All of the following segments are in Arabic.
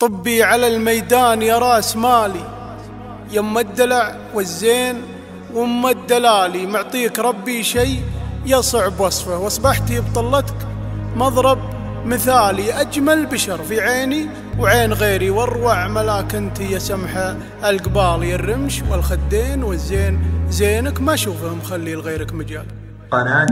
طبي على الميدان يا راس مالي، يما الدلع والزين وام الدلالي، معطيك ربي شي يصعب وصفه، واصبحتي بطلتك مضرب مثالي، اجمل بشر في عيني وعين غيري، واروع ملاك انت يا سمحه القبالي، الرمش والخدين والزين زينك ما اشوفه مخلي لغيرك مجال. قناة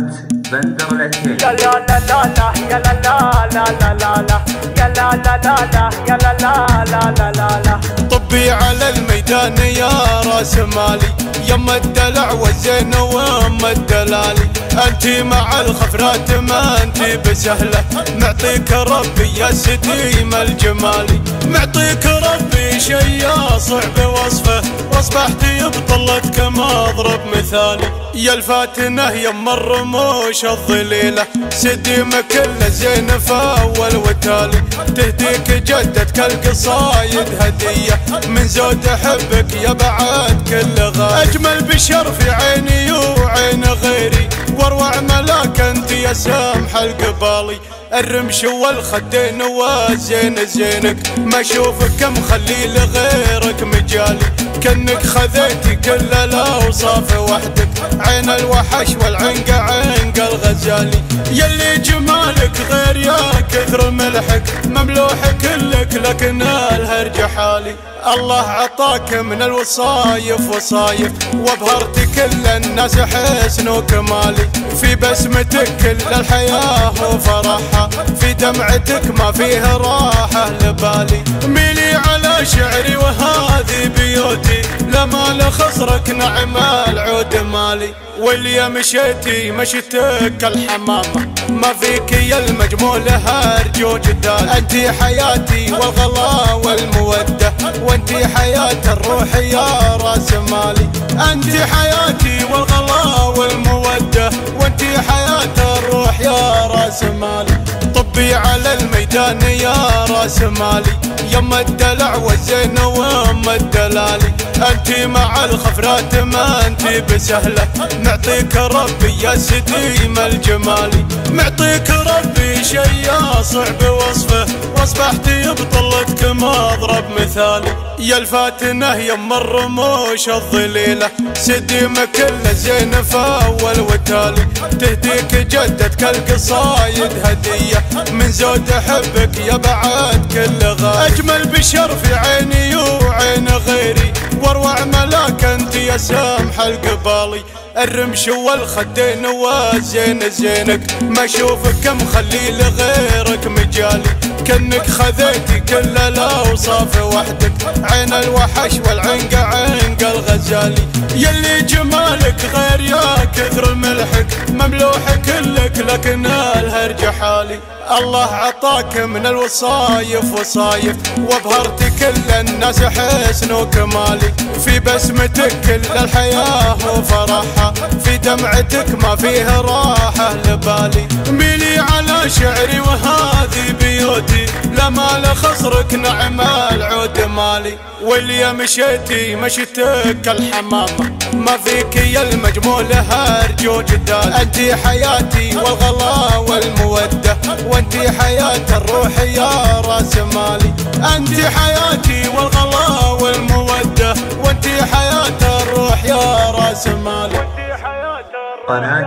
بندر العتيبي. يا لا لا لا لا يا لا لا لا لا لا لا يا لا لا لا لا يا لا لا لا لا لا لا. طبي على الميدان يا راس مالي، يما الدلع والزين وام الدلالي، انتي مع الخفرات ما انتي بسهله، معطيك ربي يا ستيم الجمالي، معطيك ربي شي صعب وصفه، واصبحتي بطلتك مضرب مثالي، يا الفاتنه يما الرموش الظليله، سديم كله زين فاول وتالي، تهديك جدتك القصايد هديه، من زود احبك يا بعد كل غالي، اجمل بشر في عيني وعين غيري، واروع ملاك انت يا سامح القبالي، الرمش والخدين والزين زينك، ما اشوفك مخلي لغيرك مجالي، كأنك خذيتي كل الاوصاف وحدك، عين الوحش والعنقة عنق الغزالي، يلي جمالك غير يا كثر ملحك، مملوح كلك لكن الهرج حالي، الله عطاك من الوصايف وصايف، وابهرت كل الناس حسن وكمالي، في بسمتك كل الحياة وفرحها، في دمعتك ما فيه راحة لبالي، ميلي على شعري وهذه بيوتي، لما لخصرك نعم العود مالي، واللي مشيتي مشيتك الحمامة، ما فيك يا المجمول هرج وجدال، انتي حياتي والغلا والمودة، وانتي حياة الروح يا راس مالي، انتي حياتي والغلا والمودة، وانتي حياة الروح يا راس مالي، طبي على الميدان يا راس مالي، يما الدلع والزين وام الدلالي، انتي مع الخفرات ما انتي بسهله، معطيك ربي يا ستيم الجمالي، معطيك ربي شي صعب وصفه، واصبحتي بطلتك مضرب مثالي، يا الفاتنه يما الرموش الظليله، سديم كله زين فاول وتالي، تهديك جدتك القصايد هديه، من زود احبك يا بعد كل غالي، اجمل بشر في عيني وعين غيري، واروع ملاك انت يا سامح القبالي، الرمش والخدين والزين زينك، ما اشوفك مخلي لغيرك مجالي، كأنك خذيتي كل الاوصاف وحدك، عين الوحش والعنقة عنق الغزالي، يلي جمالك غير يا كثر ملحك، مملوح كلك لكن الهرج حالي، الله عطاك من الوصايف وصايف، وابهرت كل الناس حسن وكمالي، في بسمتك كل الحياة وفرحها، في دمعتك ما فيه راحة لبالي، ميلي على شعري وهذه بيوتي، لما لخصرك نعم العود مالي، واللي مشيتي مشيتك الحمامة، ما فيك يا المجمول هرج وجدال، انتي حياتي والغلا والمودة، وانتي حياة الروح يا راس مالي، انتي حياتي والغلا والمودة، وانتي حياة الروح يا راس مالي. قناة